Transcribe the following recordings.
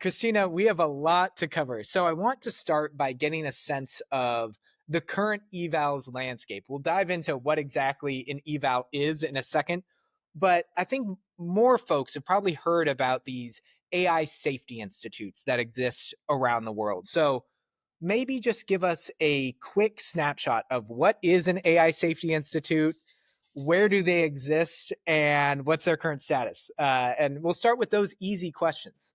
Christina, we have a lot to cover. So I want to start by getting a sense of the current evals landscape. We'll dive into what exactly an eval is in a second, but I think more folks have probably heard about these AI safety institutes that exist around the world. So maybe just give us a quick snapshot of what is an AI safety institute, where do they exist, and what's their current status? And we'll start with those easy questions.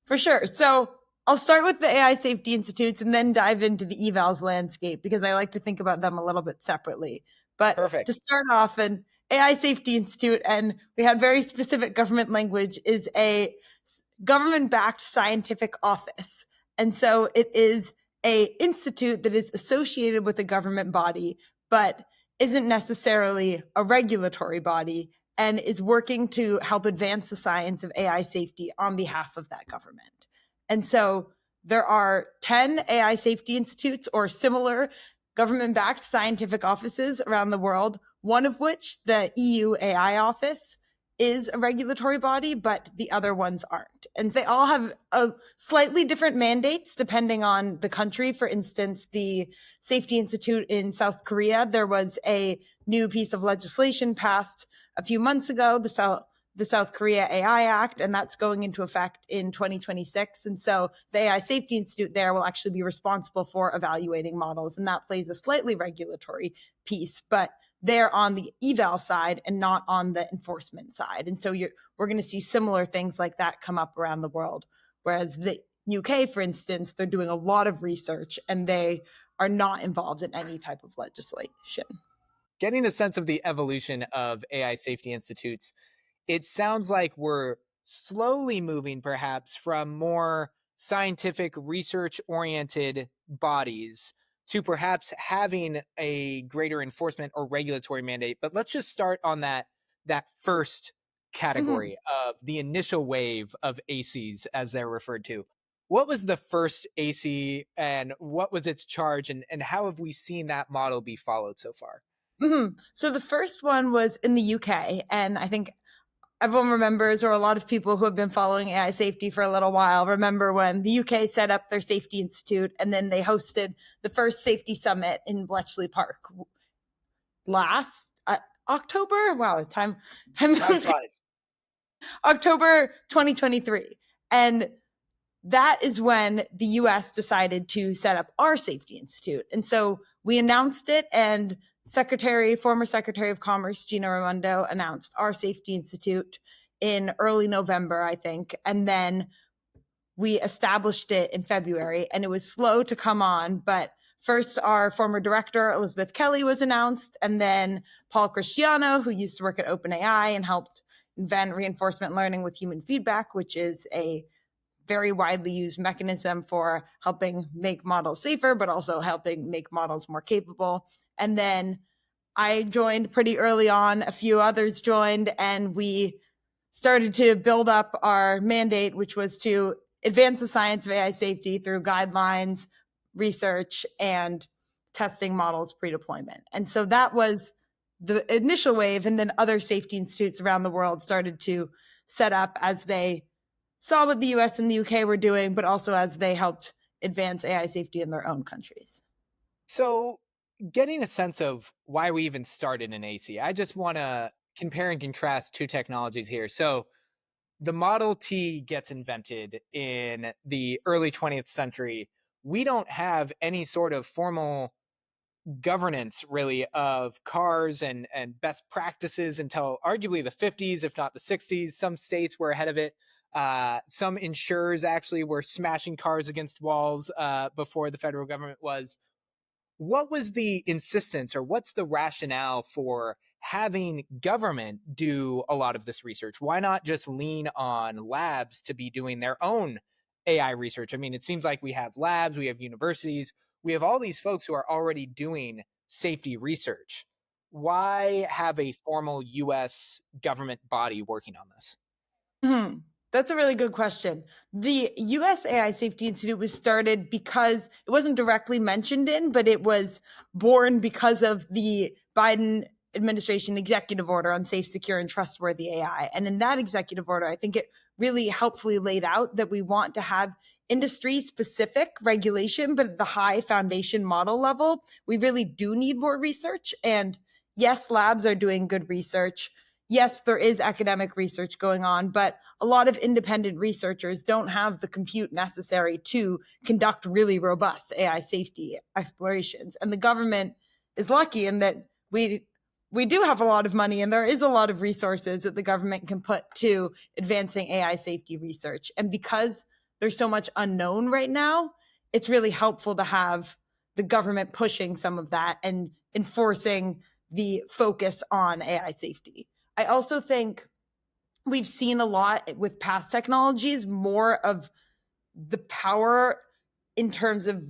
For sure. So I'll start with the AI safety institutes and then dive into the evals landscape because I like to think about them a little bit separately. But Perfect. to start off, an AI safety institute, and we had very specific government language, is a government-backed scientific office. And so it is a institute that is associated with a government body, but isn't necessarily a regulatory body, and is working to help advance the science of AI safety on behalf of that government. And so there are 10 AI safety institutes or similar government-backed scientific offices around the world, one of which, the EU AI office, is a regulatory body, but the other ones aren't. And they all have slightly different mandates depending on the country. For instance, the Safety Institute in South Korea, there was a new piece of legislation passed a few months ago, the South Korea AI Act, and that's going into effect in 2026. And so the AI Safety Institute there will actually be responsible for evaluating models, and that plays a slightly regulatory piece, but they're on the eval side and not on the enforcement side. And so we're going to see similar things like that come up around the world. Whereas the UK, for instance, they're doing a lot of research and they are not involved in any type of legislation. Getting a sense of the evolution of AI safety institutes, it sounds like we're slowly moving perhaps from more scientific research oriented bodies to perhaps having a greater enforcement or regulatory mandate. But let's just start on that first category of the initial wave of AISIs, as they're referred to. What was the first AISI and what was its charge, and how have we seen that model be followed so far? So the first one was in the UK, and I think everyone remembers, or a lot of people who have been following AI safety for a little while remember when the UK set up their safety institute and then they hosted the first safety summit in Bletchley Park last October. Wow, time flies. October 2023. And that is when the US decided to set up our safety institute. And so we announced it, and former Secretary of Commerce, Gina Raimondo, announced our safety institute in early November, I think. And then we established it in February, and it was slow to come on. But first, our former director, Elizabeth Kelly, was announced. And then Paul Cristiano, who used to work at OpenAI and helped invent reinforcement learning with human feedback, which is a very widely used mechanism for helping make models safer, but also helping make models more capable. And then I joined pretty early on, a few others joined, and we started to build up our mandate, which was to advance the science of AI safety through guidelines, research, and testing models pre-deployment. And so that was the initial wave, and then other safety institutes around the world started to set up as they saw what the US and the UK were doing, but also as they helped advance AI safety in their own countries. So, getting a sense of why we even started an AISI, I just want to compare and contrast two technologies here. So, the Model T gets invented in the early 20th century. We don't have any sort of formal governance really of cars and best practices until arguably the 50s, if not the 60s. Some states were ahead of it. Some insurers actually were smashing cars against walls before the federal government was. What was the insistence, or what's the rationale for having government do a lot of this research? Why not just lean on labs to be doing their own AI research? I mean, it seems like we have labs, we have universities, we have all these folks who are already doing safety research. Why have a formal US government body working on this? That's a really good question. The US AI Safety Institute was started because it wasn't directly mentioned in, but it was born because of the Biden administration executive order on safe, secure, and trustworthy AI. And in that executive order, I think it really helpfully laid out that we want to have industry specific regulation, but at the high foundation model level, we really do need more research. And yes, labs are doing good research. Yes, there is academic research going on, but a lot of independent researchers don't have the compute necessary to conduct really robust AI safety explorations. And the government is lucky in that we do have a lot of money and there is a lot of resources that the government can put to advancing AI safety research. And because there's so much unknown right now, it's really helpful to have the government pushing some of that and enforcing the focus on AI safety. I also think we've seen a lot with past technologies more of the power in terms of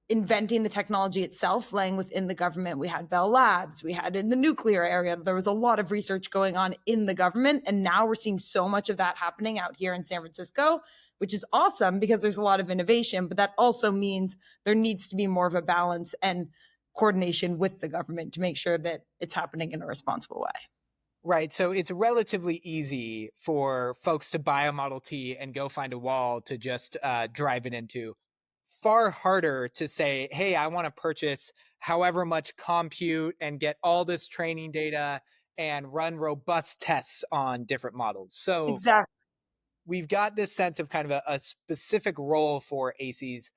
inventing the technology itself laying within the government. We had Bell Labs, we had in the nuclear area, there was a lot of research going on in the government. And now we're seeing so much of that happening out here in San Francisco, which is awesome because there's a lot of innovation. But that also means there needs to be more of a balance and coordination with the government to make sure that it's happening in a responsible way. Right. So it's relatively easy for folks to buy a Model T and go find a wall to just drive it into. Far harder to say, hey, I want to purchase however much compute and get all this training data and run robust tests on different models. So Exactly. we've got this sense of kind of a specific role for ACs.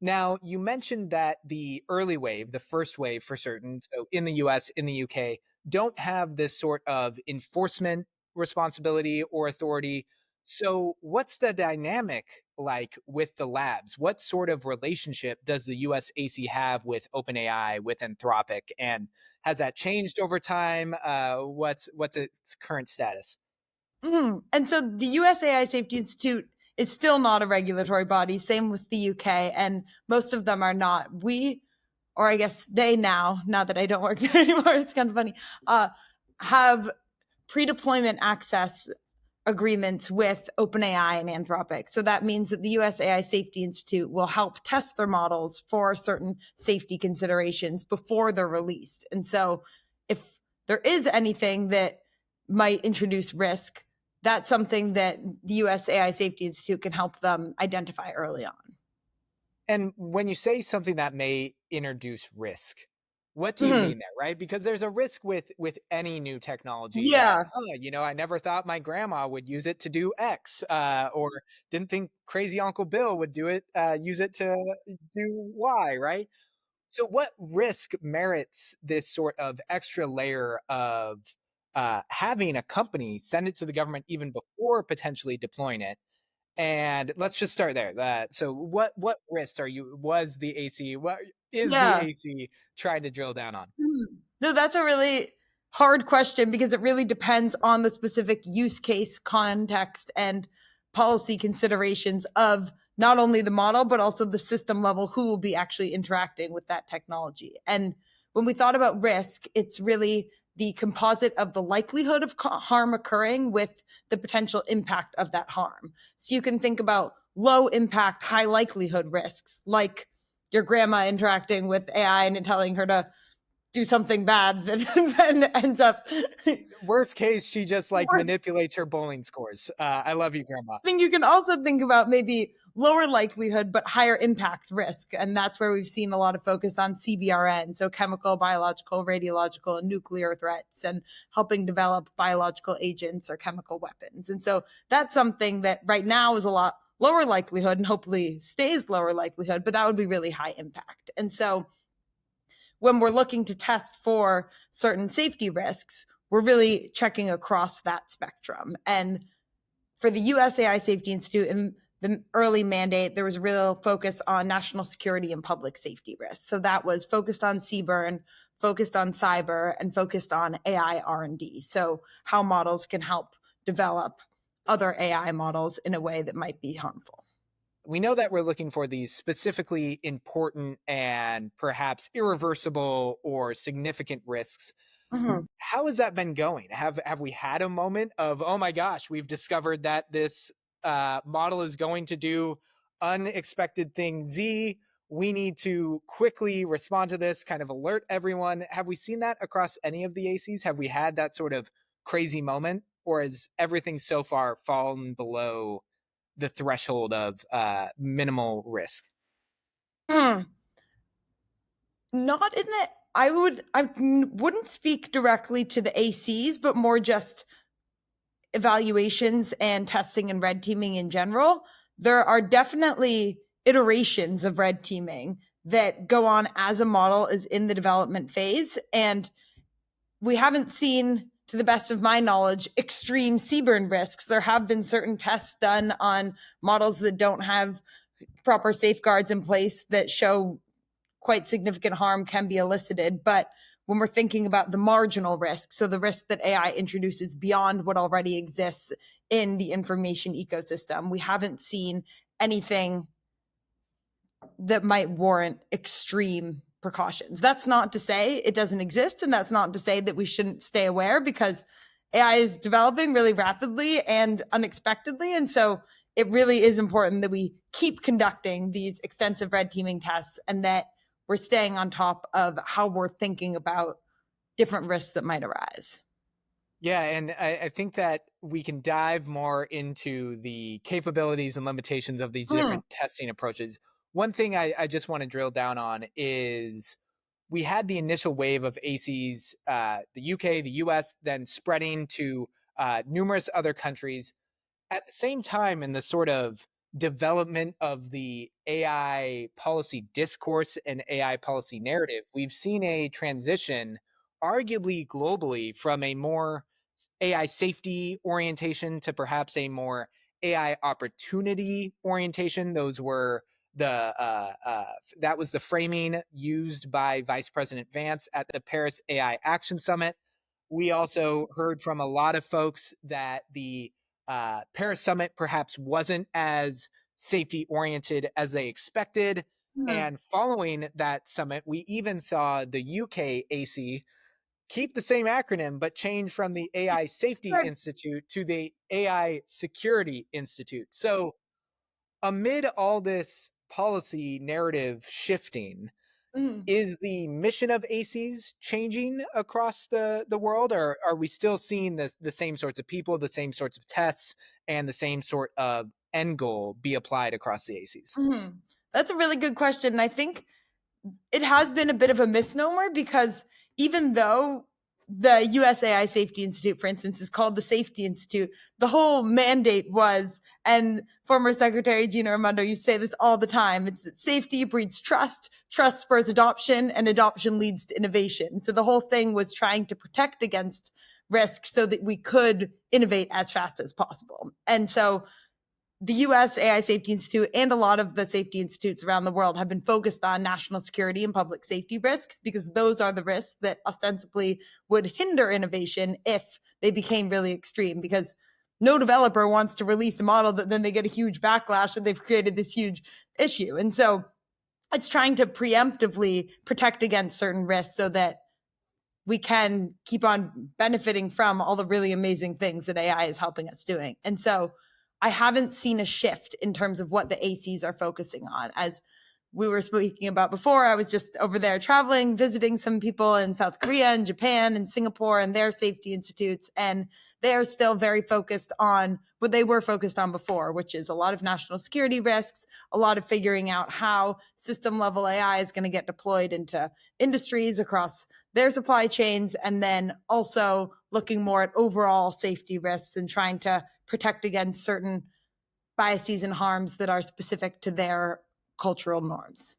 Now, you mentioned that the early wave, the first wave for certain, so in the US, in the UK, don't have this sort of enforcement responsibility or authority. So, what's the dynamic like with the labs? What sort of relationship does the US AC have with OpenAI, with Anthropic? And has that changed over time? What's its current status? And so the US AI Safety Institute is still not a regulatory body, same with the UK, and most of them are not. We, or I guess they now that I don't work there anymore, it's kind of funny, have pre deployment access agreements with OpenAI and Anthropic. So that means that the US AI Safety Institute will help test their models for certain safety considerations before they're released. And so if there is anything that might introduce risk, that's something that the US AI Safety Institute can help them identify early on. And when you say something that may introduce risk, what do you Mhm. mean there, right? Because there's a risk with any new technology that, Yeah. oh, I never thought my grandma would use it to do X, or didn't think crazy Uncle Bill would use it to do Y, right? So, what risk merits this sort of extra layer of having a company send it to the government even before potentially deploying it? And let's just start there. So what risks are you was the AC what is the Yeah. AC trying to drill down on? No, that's a really hard question because it really depends on the specific use case, context, and policy considerations of not only the model, but also the system level who will be actually interacting with that technology. And when we thought about risk, it's really the composite of the likelihood of harm occurring with the potential impact of that harm. So you can think about low impact, high likelihood risks, like your grandma interacting with AI and telling her to do something bad that then ends up. Worst case, she just like Worse. manipulates her bowling scores. I love you, grandma. I think you can also think about maybe lower likelihood but higher impact risk, and that's where we've seen a lot of focus on CBRN, so chemical, biological, radiological, and nuclear threats, and helping develop biological agents or chemical weapons. And so that's something that right now is a lot lower likelihood and hopefully stays lower likelihood, but that would be really high impact. And so when we're looking to test for certain safety risks, we're really checking across that spectrum. And for the USAI Safety Institute in the early mandate, there was a real focus on national security and public safety risks. So that was focused on CBRN, focused on cyber, and focused on AI R&D. So how models can help develop other AI models in a way that might be harmful. We know that we're looking for these specifically important and perhaps irreversible or significant risks. Mhm. How has that been going? Have we had a moment of, oh my gosh, we've discovered that this model is going to do unexpected thing Z? We need to quickly respond to this, kind of alert everyone. Have we seen that across any of the ACs? Have we had that sort of crazy moment, or has everything so far fallen below the threshold of minimal risk? Hmm. Not in the I wouldn't speak directly to the ACs, but more just evaluations and testing and red teaming in general. There are definitely iterations of red teaming that go on as a model is in the development phase. And we haven't seen, to the best of my knowledge, extreme CBRN risks. There have been certain tests done on models that don't have proper safeguards in place that show quite significant harm can be elicited. But when we're thinking about the marginal risk, so the risk that AI introduces beyond what already exists in the information ecosystem, we haven't seen anything that might warrant extreme precautions. That's not to say it doesn't exist, and that's not to say that we shouldn't stay aware, because AI is developing really rapidly and unexpectedly. And so it really is important that we keep conducting these extensive red teaming tests and that we're staying on top of how we're thinking about different risks that might arise. Yeah, and I think that we can dive more into the capabilities and limitations of these Mm, different testing approaches. One thing I just want to drill down on is we had the initial wave of ACs, the UK, the US, then spreading to numerous other countries. At the same time, in the sort of development of the AI policy discourse and AI policy narrative, we've seen a transition, arguably globally, from a more AI safety orientation to perhaps a more AI opportunity orientation. Those were that was the framing used by Vice President Vance at the Paris AI Action Summit. We also heard from a lot of folks that the Paris Summit perhaps wasn't as safety oriented as they expected. mm, And following that summit, we even saw the UK AC keep the same acronym, but change from the AI Safety good. Institute to the AI Security Institute. So, amid all this policy narrative shifting, Mm. is the mission of ACs changing across the world, or are we still seeing the same sorts of people, the same sorts of tests, and the same sort of end goal be applied across the ACs? Mhm. That's a really good question. And I think it has been a bit of a misnomer, because even though the USAI Safety Institute, for instance, is called the Safety Institute, the whole mandate was, and former Secretary Gina Raimondo used to say this all the time, it's that safety breeds trust, trust spurs adoption, and adoption leads to innovation. So the whole thing was trying to protect against risk so that we could innovate as fast as possible. And so the US AI Safety Institute and a lot of the safety institutes around the world have been focused on national security and public safety risks, because those are the risks that ostensibly would hinder innovation if they became really extreme. Because no developer wants to release a model that then they get a huge backlash and they've created this huge issue. And so it's trying to preemptively protect against certain risks so that we can keep on benefiting from all the really amazing things that AI is helping us doing. And so I haven't seen a shift in terms of what the ACs are focusing on. As we were speaking about before, I was just over there traveling, visiting some people in South Korea and Japan and Singapore and their safety institutes. And they are still very focused on what they were focused on before, which is a lot of national security risks, a lot of figuring out how system level AI is going to get deployed into industries across their supply chains, and then also looking more at overall safety risks and trying to protect against certain biases and harms that are specific to their cultural norms.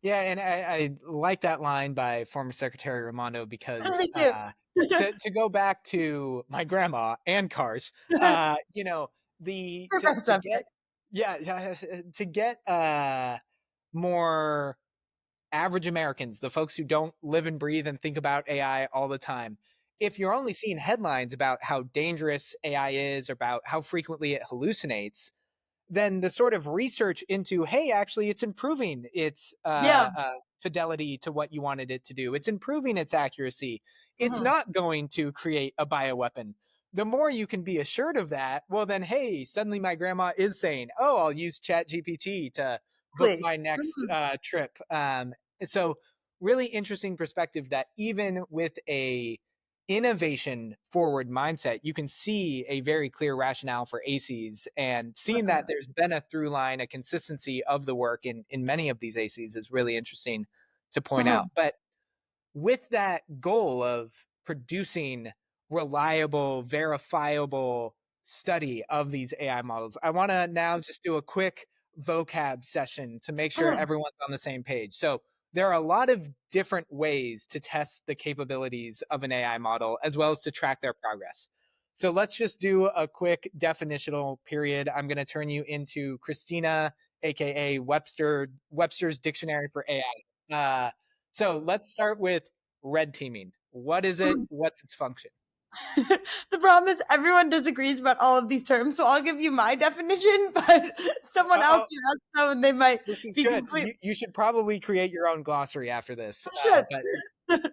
Yeah, and I like that line by former Secretary Raimondo because Me too. to go back to my grandma and cars, you know, the Perfect to get subject. yeah to get more average Americans, the folks who don't live and breathe and think about AI all the time. If you're only seeing headlines about how dangerous AI is, or about how frequently it hallucinates, then the sort of research into, hey, actually it's improving its Yeah. fidelity to what you wanted it to do, it's improving its accuracy, it's Mhm. not going to create a bioweapon. The more you can be assured of that, well then, hey, suddenly my grandma is saying, oh, I'll use chat gpt to book Exactly. my next Mhm. trip. So really interesting perspective that even with a innovation forward mindset, you can see a very clear rationale for ACs, and seeing that there's been a through line, a consistency of the work in many of these ACs is really interesting to point out. But with that goal of producing reliable, verifiable study of these AI models, I want to now just do a quick vocab session to make sure everyone's on the same page. So, there are a lot of different ways to test the capabilities of an AI model as well as to track their progress. So, let's just do a quick definitional period. I'm going to turn you into Christina, aka Webster's Dictionary for AI. So let's start with red teaming. What is it? What's its function? The problem is everyone disagrees about all of these terms, so I'll give you my definition, but someone else Uh-oh, you ask them and they might this is be good. complete. You should probably create your own glossary after this. But Should.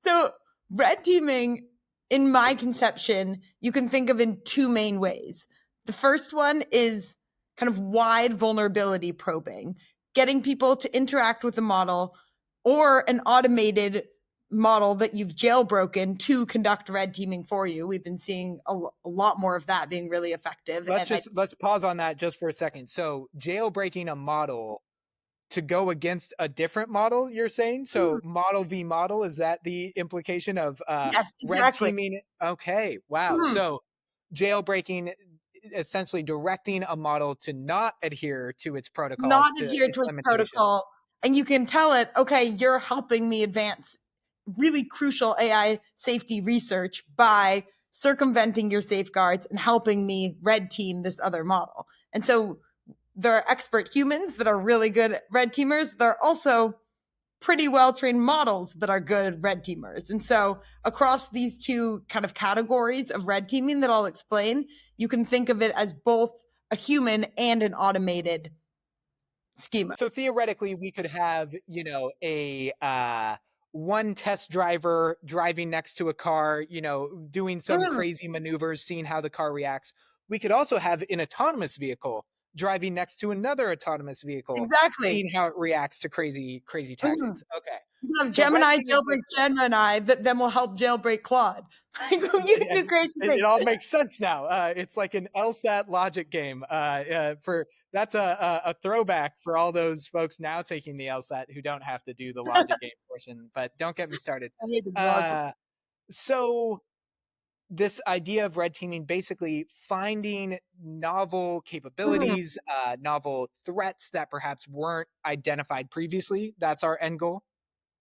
So red teaming, in my conception, you can think of in two main ways. The first one is kind of wide vulnerability probing, getting people to interact with the model or an automated model that you've jailbroken to conduct red teaming for you. We've been seeing a lot more of that being really effective. let's pause on that just for a second. So jailbreaking a model to go against a different model, you're saying? So model v model, is that the implication of Yes, red exactly. teaming? Okay, wow. So jailbreaking, essentially directing a model to not adhere to its Not protocols, to adhere its to its limitations. protocol. And you can tell it, okay, you're helping me advance really crucial AI safety research by circumventing your safeguards and helping me red team this other model. And so there are expert humans that are really good red teamers. There are also pretty well trained models that are good red teamers. And so across these two kind of categories of red teaming that I'll explain, you can think of it as both a human and an automated schema. So theoretically, we could have, a one test driver driving next to a car, doing some crazy maneuvers, seeing how the car reacts. We could also have an autonomous vehicle driving next to another autonomous vehicle, Exactly. seeing how it reacts to crazy Mhm. tactics. Okay. You have So red Gemini teaming jailbreaks makes sense. Gemini that then will help jailbreak Claude. Like you can Yeah, do crazy it things. all makes sense now. It's like an LSAT logic game. For That's a throwback for all those folks now taking the LSAT who don't have to do the logic game portion. But don't get me started. I hated logic. Uh, so this idea of red teaming, basically finding novel Mhm. capabilities, novel threats that perhaps weren't identified previously. That's our end goal.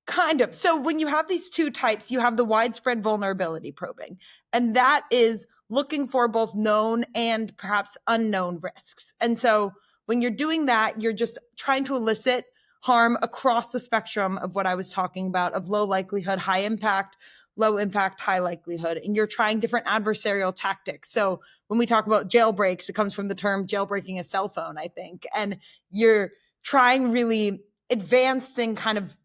Kind of. So when you have these two types, you have the widespread vulnerability probing, and that is looking for both known and perhaps unknown risks. And so when you're doing that, you're just trying to elicit harm across the spectrum of what I was talking about of low likelihood, high impact, low impact, high likelihood. And you're trying different adversarial tactics. So when we talk about jailbreaks, it comes from the term jailbreaking a cell phone, I think. And you're trying really advanced and kind of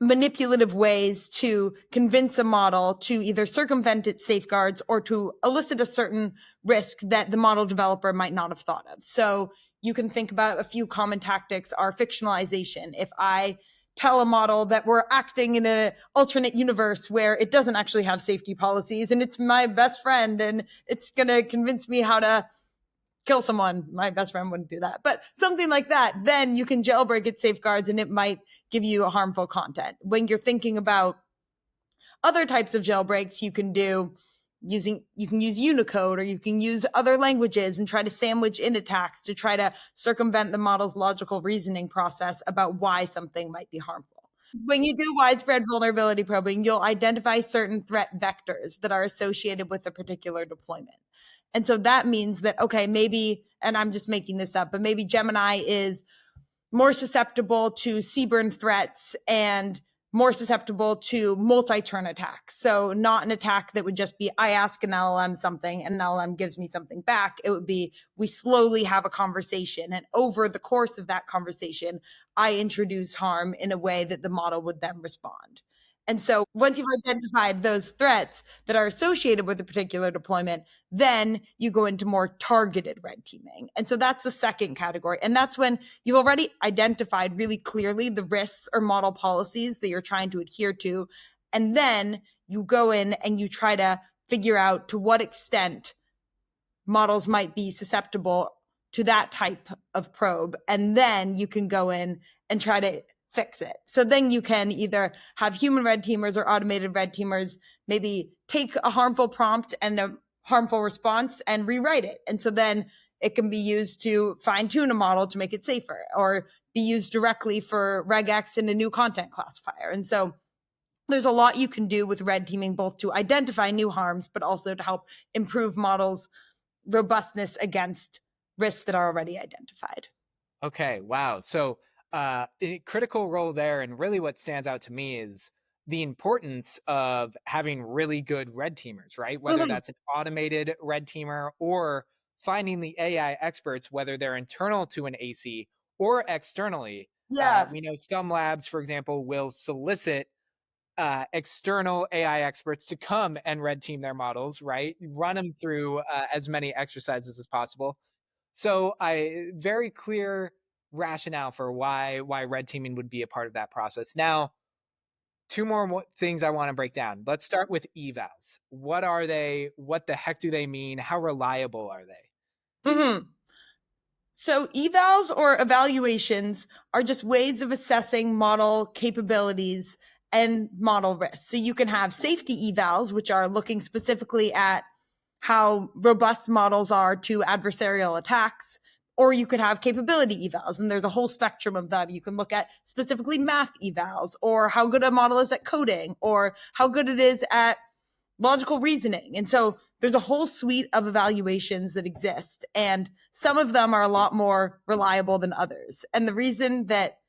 manipulative ways to convince a model to either circumvent its safeguards or to elicit a certain risk that the model developer might not have thought of. So you can think about a few common tactics are fictionalization. If I tell a model that we're acting in an alternate universe where it doesn't actually have safety policies and it's my best friend and it's going to convince me how to kill someone. My best friend wouldn't do that, but something like that. Then you can jailbreak its safeguards and it might give you a harmful content. When you're thinking about other types of jailbreaks, you can use Unicode or you can use other languages and try to sandwich in attacks to try to circumvent the model's logical reasoning process about why something might be harmful. When you do widespread vulnerability probing, you'll identify certain threat vectors that are associated with a particular deployment. And so that means that, okay, maybe, and I'm just making this up, but maybe Gemini is more susceptible to CBRN threats and more susceptible to multi-turn attacks. So not an attack that would just be, I ask an LLM something and an LLM gives me something back. It would be, we slowly have a conversation. And over the course of that conversation, I introduce harm in a way that the model would then respond. And so once you've identified those threats that are associated with a particular deployment, then you go into more targeted red teaming. And so that's the second category. And that's when you've already identified really clearly the risks or model policies that you're trying to adhere to. And then you go in and you try to figure out to what extent models might be susceptible to that type of probe. And then you can go in and try to fix it. So then you can either have human red teamers or automated red teamers maybe take a harmful prompt and a harmful response and rewrite it. And so then it can be used to fine tune a model to make it safer, or be used directly for regex in a new content classifier. And so there's a lot you can do with red teaming, both to identify new harms, but also to help improve models' robustness against risks that are already identified. Okay, wow. So, a critical role there, and really what stands out to me is the importance of having really good red teamers, right? Whether Mhm. that's an automated red teamer or finding the AI experts, whether they're internal to an AC or externally. Yeah. We know some labs, for example, will solicit external AI experts to come and red team their models, right? Run them through as many exercises as possible. So I very clear rationale for why red teaming would be a part of that process. Now, two more things I want to break down. Let's start with evals. What are they? What the heck do they mean? How reliable are they? Mhm. So evals or evaluations are just ways of assessing model capabilities and model risks. So you can have safety evals, which are looking specifically at how robust models are to adversarial attacks, or you could have capability evals, and there's a whole spectrum of them. You can look at specifically math evals, or how good a model is at coding, or how good it is at logical reasoning. And so there's a whole suite of evaluations that exist, and some of them are a lot more reliable than others. And the reason that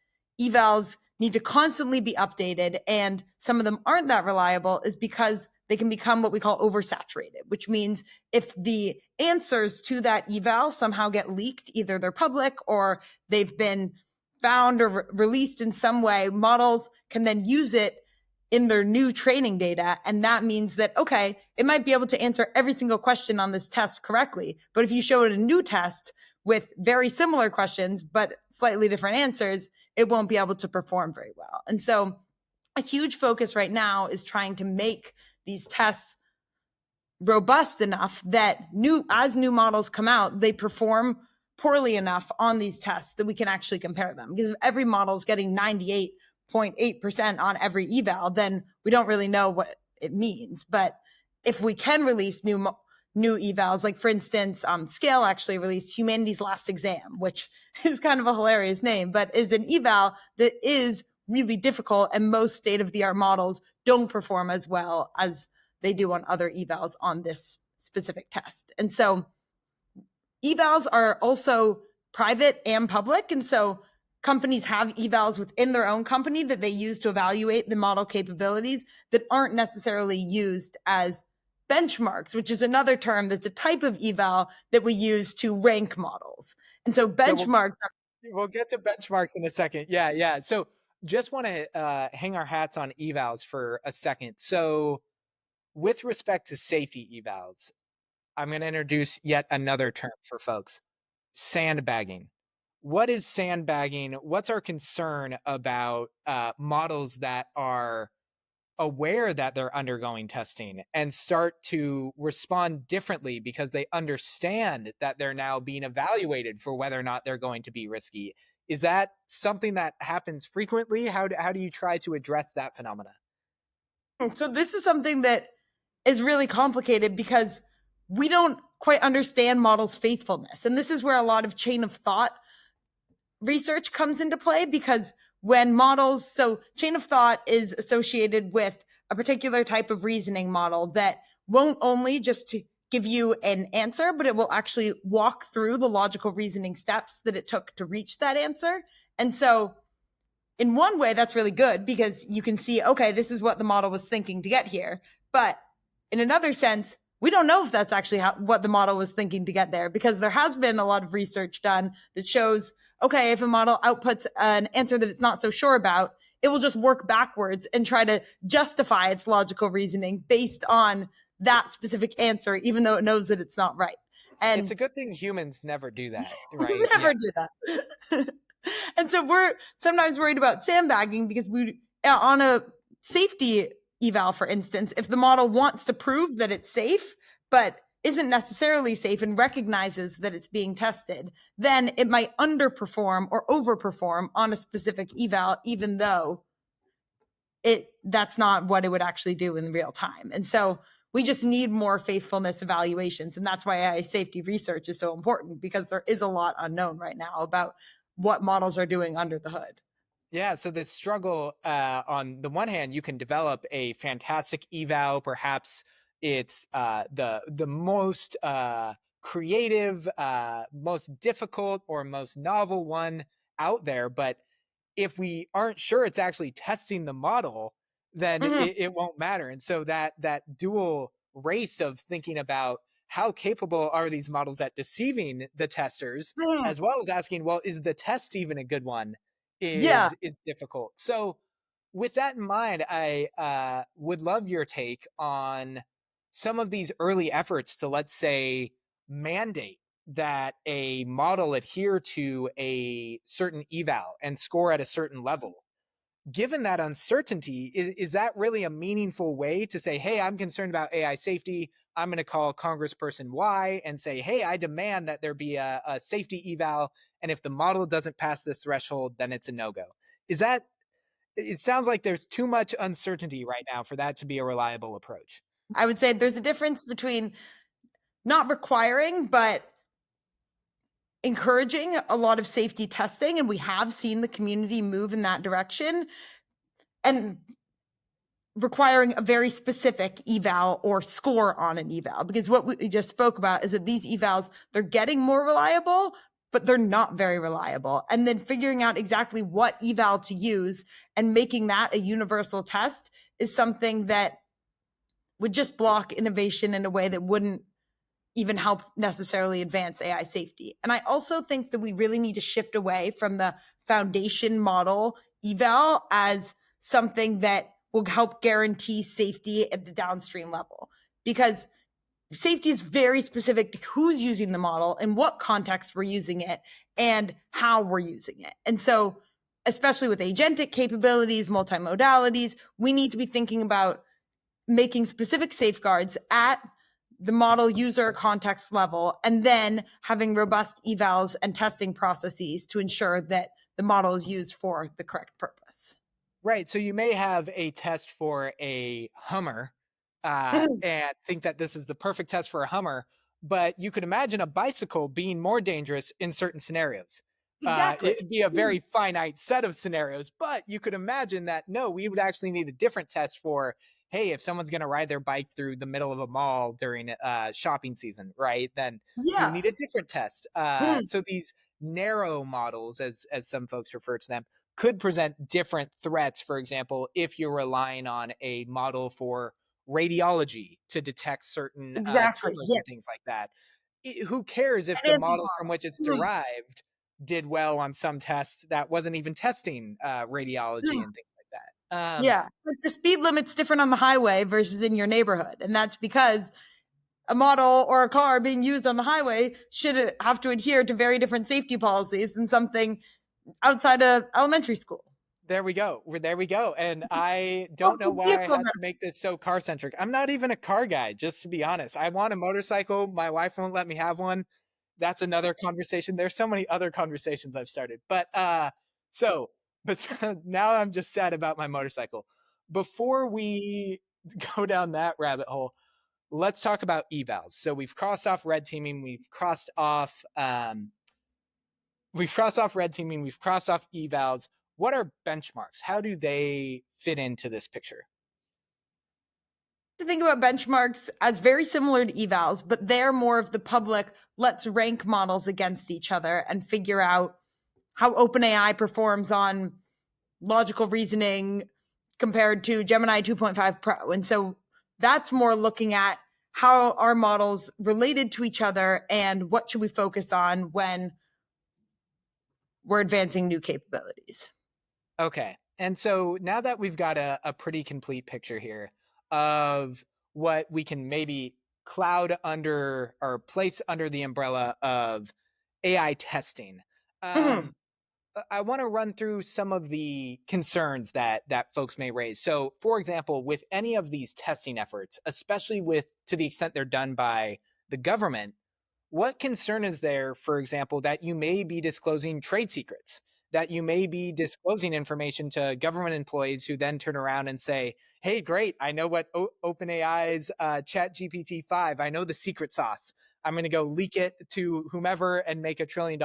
evals need to constantly be updated and some of them aren't that reliable is because they can become what we call oversaturated, which means if the answers to that eval somehow get leaked, either they're public or they've been found or released in some way, models can then use it in their new training data. And that means that, okay, it might be able to answer every single question on this test correctly. But if you show it a new test with very similar questions, but slightly different answers, it won't be able to perform very well. And so a huge focus right now is trying to make these tests robust enough that as new models come out, they perform poorly enough on these tests that we can actually compare them. Because if every model is getting 98.8% on every eval, then we don't really know what it means. But if we can release new evals, like for instance, Scale actually released Humanity's Last Exam, which is kind of a hilarious name, but is an eval that is really difficult, and most state of the art models don't perform as well as they do on other evals on this specific test. And so evals are also private and public. And so companies have evals within their own company that they use to evaluate the model capabilities that aren't necessarily used as benchmarks, which is another term that's a type of eval that we use to rank models. And so So benchmarks are. we'll get to benchmarks in a second. Yeah, yeah. So just want to hang our hats on evals for a second. So with respect to safety evals, I'm going to introduce yet another term for folks: sandbagging. What is sandbagging? What's our concern about models that are aware that they're undergoing testing and start to respond differently because they understand that they're now being evaluated for whether or not they're going to be risky? Is that something that happens frequently? How do you try to address that phenomena? So this is something that is really complicated because we don't quite understand models' faithfulness. And this is where a lot of chain of thought research comes into play, because when models, so chain of thought is associated with a particular type of reasoning model that won't only just give you an answer, but it will actually walk through the logical reasoning steps that it took to reach that answer. And so in one way, that's really good because you can see, okay, this is what the model was thinking to get here. But in another sense, we don't know if that's actually what the model was thinking to get there, because there has been a lot of research done that shows, okay, if a model outputs an answer that it's not so sure about, it will just work backwards and try to justify its logical reasoning based on that specific answer, even though it knows that it's not right. It's And a good thing humans never do that, we right? Yeah. never do that. And so we're sometimes worried about sandbagging because we on a safety eval, for instance, if the model wants to prove that it's safe, but isn't necessarily safe and recognizes that it's being tested, then it might underperform or overperform on a specific eval, even though that's not what it would actually do in real time. And so we just need more faithfulness evaluations. And that's why AI safety research is so important, because there is a lot unknown right now about what models are doing under the hood. Yeah, so this struggle, on the one hand, you can develop a fantastic eval. Perhaps it's the most creative, most difficult, or most novel one out there. But if we aren't sure it's actually testing the model, then Mhm. it won't matter. And so that dual race of thinking about how capable are these models at deceiving the testers, Mhm. as well as asking, well, is the test even a good one, Yeah, is difficult. So with that in mind, I would love your take on some of these early efforts to, let's say, mandate that a model adhere to a certain eval and score at a certain level. Given that uncertainty, is that really a meaningful way to say, hey, I'm concerned about AI safety? I'm going to call Congressperson Y and say, hey, I demand that there be a safety eval. And if the model doesn't pass this threshold, then it's a no go. Is that, it sounds like there's too much uncertainty right now for that to be a reliable approach. I would say there's a difference between not requiring, but encouraging a lot of safety testing. And we have seen the community move in that direction. And requiring a very specific eval or score on an eval, because what we just spoke about is that these evals, they're getting more reliable, but they're not very reliable. And then figuring out exactly what eval to use and making that a universal test is something that would just block innovation in a way that wouldn't even help necessarily advance AI safety. And I also think that we really need to shift away from the foundation model eval as something that will help guarantee safety at the downstream level, because safety is very specific to who's using the model, in what context we're using it, and how we're using it. And so, especially with agentic capabilities, multimodalities, we need to be thinking about making specific safeguards at the model user context level, and then having robust evals and testing processes to ensure that the model is used for the correct purpose. Right. So you may have a test for a Hummer, and think that this is the perfect test for a Hummer, but you could imagine a bicycle being more dangerous in certain scenarios. Exactly. It'd be a very finite set of scenarios, but you could imagine that no, we would actually need a different test for, hey, if someone's going to ride their bike through the middle of a mall during shopping season, right? Then you Yeah. need a different test. So these narrow models, as some folks refer to them, could present different threats. For example, if you're relying on a model for radiology to detect certain Exactly. tumors Yeah. and things like that, who cares if And the model from which it's antivirals. derived did well on some tests that wasn't even testing radiology and things like that? Yeah. Like the speed limit's different on the highway versus in your neighborhood. And that's because a model or a car being used on the highway should have to adhere to very different safety policies than something outside of elementary school. There we go. There we go. And I Oh, don't know the why I vehicle have to make this so car centric. I'm not even a car guy, just to be honest. I want a motorcycle. My wife won't let me have one. That's another conversation. There's so many other conversations I've started. So but now I'm just sad about my motorcycle. Before we go down that rabbit hole, let's talk about evals. So we've crossed off red teaming, we've crossed off red teaming, we've crossed off evals. What are benchmarks? How do they fit into this picture? To think about benchmarks as very similar to evals, but they're more of the public, let's rank models against each other and figure out how OpenAI performs on logical reasoning compared to Gemini 2.5 Pro. And so that's more looking at how our models related to each other and what should we focus on when we're advancing new capabilities. Okay. And so now that we've got a pretty complete picture here of what we can maybe cloud under or place under the umbrella of AI testing, Mhm. um, I want to run through some of the concerns that folks may raise. So, for example, with any of these testing efforts, especially with to the extent they're done by the government, what concern is there, for example, that you may be disclosing trade secrets, that you may be disclosing information to government employees who then turn around and say, "Hey, great! I know what OpenAI's Chat GPT 5. I know the secret sauce. I'm going to go leak it to whomever and make $1 trillion."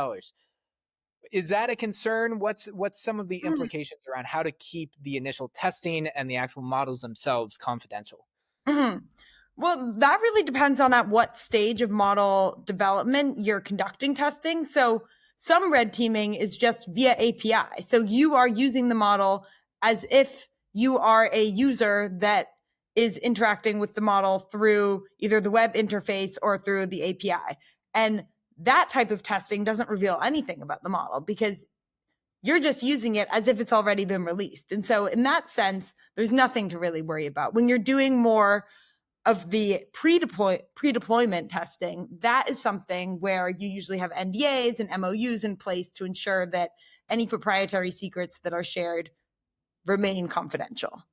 Is that a concern? What's some of the implications around how to keep the initial testing and the actual models themselves confidential? Mhm. Well, that really depends on at what stage of model development you're conducting testing. So, some red teaming is just via API. So, you are using the model as if you are a user that is interacting with the model through either the web interface or through the API. And that type of testing doesn't reveal anything about the model because you're just using it as if it's already been released. And so, in that sense, there's nothing to really worry about. When you're doing more of the pre-deployment testing, that is something where you usually have NDAs and MOUs in place to ensure that any proprietary secrets that are shared remain confidential.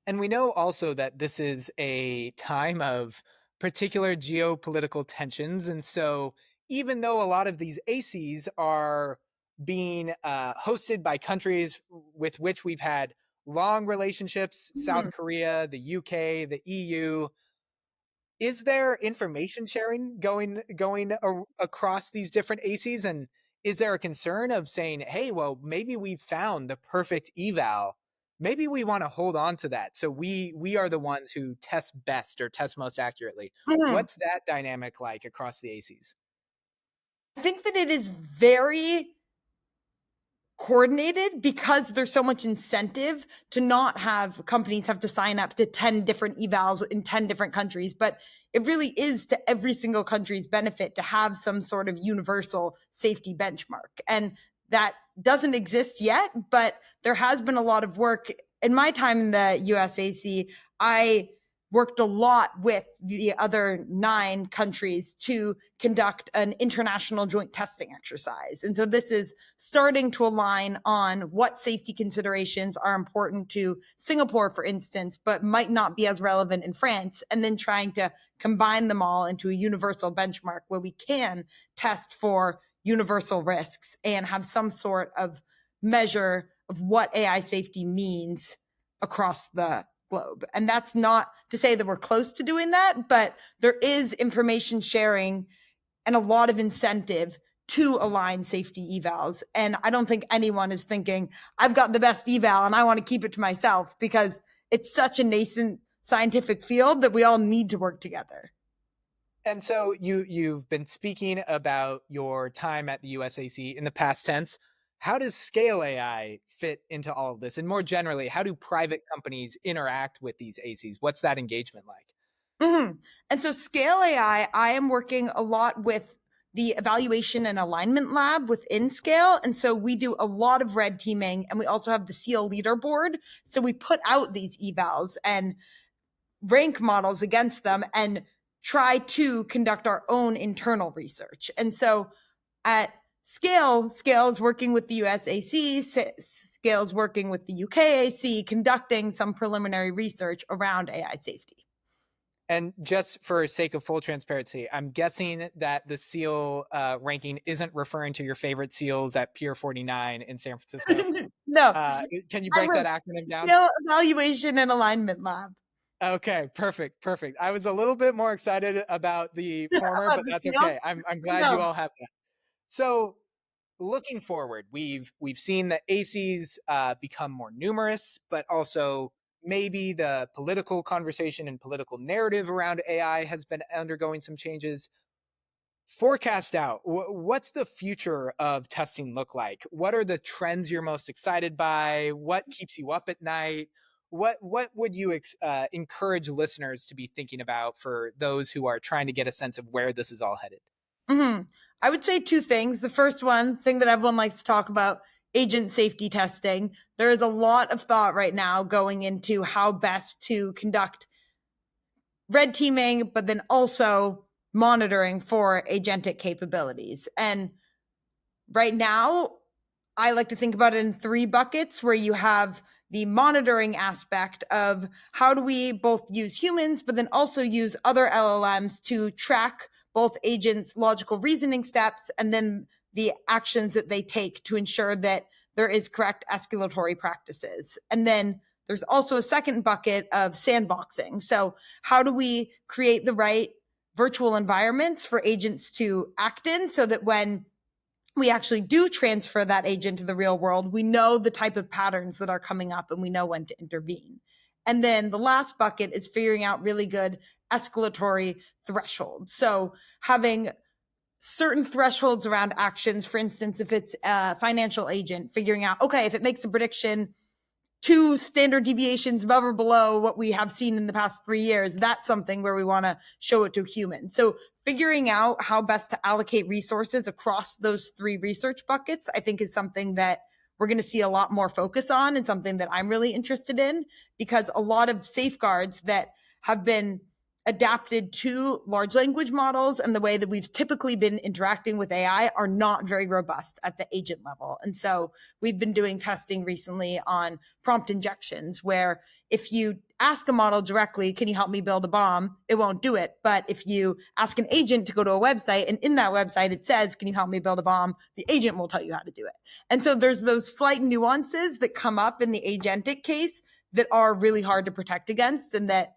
And we know also that this is a time of particular geopolitical tensions. And so, even though a lot of these ACs are being hosted by countries with which we've had long relationships, South Mhm. Korea, the UK, the EU, is there information sharing going across these different ACs? And is there a concern of saying, hey, well, maybe we've found the perfect eval, maybe we want to hold on to that, so we are the ones who test best or test most accurately? Mhm. What's that dynamic like across the ACs? I think that it is very coordinated because there's so much incentive to not have companies have to sign up to 10 different evals in 10 different countries, but it really is to every single country's benefit to have some sort of universal safety benchmark. And that doesn't exist yet, but there has been a lot of work. In my time in the USAC, I worked a lot with the other 9 countries to conduct an international joint testing exercise. And so this is starting to align on what safety considerations are important to Singapore, for instance, but might not be as relevant in France, and then trying to combine them all into a universal benchmark where we can test for universal risks and have some sort of measure of what AI safety means across the globe. And that's not to say that we're close to doing that, but there is information sharing and a lot of incentive to align safety evals. And I don't think anyone is thinking, I've got the best eval and I want to keep it to myself, because it's such a nascent scientific field that we all need to work together. And so you've been speaking about your time at the USAC in the past tense. How does scale AI fit into all of this? And more generally, how do private companies interact with these ACs? What's that engagement like? Mhm. And so, Scale AI, I am working a lot with the evaluation and alignment lab within Scale. And so, we do a lot of red teaming, and we also have the SEAL leaderboard. So, we put out these evals and rank models against them and try to conduct our own internal research. And so, at Scale is working with the USAC, Scale is working with the UKAC, conducting some preliminary research around AI safety. And just for sake of full transparency, I'm guessing that the SEAL ranking isn't referring to your favorite SEALs at Pier 49 in San Francisco. No, Uh, can you I break that wish. acronym down? Scale evaluation and alignment lab. Okay, perfect, perfect. I was a little bit more excited about the former, About but the that's seal? okay. I'm glad you No. all have that. So, looking forward, we've seen the ACs become more numerous, but also maybe the political conversation and political narrative around AI has been undergoing some changes. Forecast out. What's the future of testing look like? What are the trends you're most excited by? What keeps you up at night? What would you encourage listeners to be thinking about for those who are trying to get a sense of where this is all headed? I would say 2 things. The first one, thing that everyone likes to talk about, agent safety testing. There is a lot of thought right now going into how best to conduct red teaming, but then also monitoring for agentic capabilities. And right now, I like to think about it in three buckets where you have the monitoring aspect of how do we both use humans, but then also use other LLMs to track both agents' logical reasoning steps and then the actions that they take to ensure that there is correct escalatory practices. And then there's also a second bucket of sandboxing. So, how do we create the right virtual environments for agents to act in so that when we actually do transfer that agent to the real world, we know the type of patterns that are coming up and we know when to intervene. And then the last bucket is figuring out really good escalatory thresholds. So having certain thresholds around actions, for instance, if it's a financial agent, figuring out, okay, if it makes a prediction 2 standard deviations above or below what we have seen in the past 3 years, that's something where we want to show it to humans. So figuring out how best to allocate resources across those 3 research buckets, I think is something that we're going to see a lot more focus on and something that I'm really interested in, because a lot of safeguards that have been adapted to large language models and the way that we've typically been interacting with AI are not very robust at the agent level. And so we've been doing testing recently on prompt injections, where if you ask a model directly, can you help me build a bomb? It won't do it. But if you ask an agent to go to a website and in that website it says, can you help me build a bomb? The agent will tell you how to do it. And so there's those slight nuances that come up in the agentic case that are really hard to protect against and that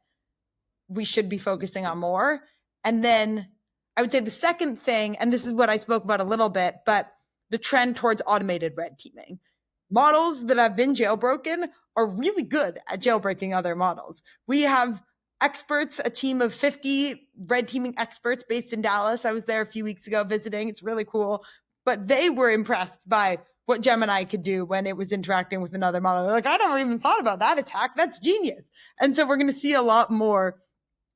we should be focusing on more. And then I would say the second thing, and this is what I spoke about a little bit, but the trend towards automated red teaming. Models that have been jailbroken are really good at jailbreaking other models. We have experts, a team of 50 red teaming experts based in Dallas. I was there a few weeks ago visiting. It's really cool. But they were impressed by what Gemini could do when it was interacting with another model. They're like, I never even thought about that attack. That's genius. And so we're going to see a lot more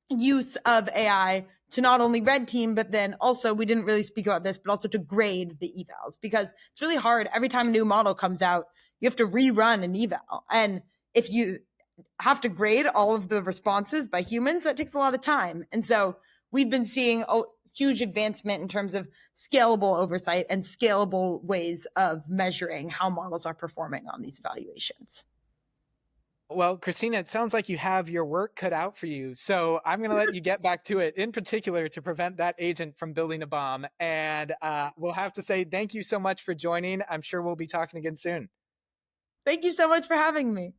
use of AI to not only red team, but then also, we didn't really speak about this, but also to grade the evals, because it's really hard. Every time a new model comes out, you have to rerun an eval. And if you have to grade all of the responses by humans, that takes a lot of time. And so we've been seeing a huge advancement in terms of scalable oversight and scalable ways of measuring how models are performing on these evaluations. Well, Christina, it sounds like you have your work cut out for you. So I'm going to let you get back to it, in particular to prevent that agent from building a bomb. And we'll have to say thank you so much for joining. I'm sure we'll be talking again soon. Thank you so much for having me.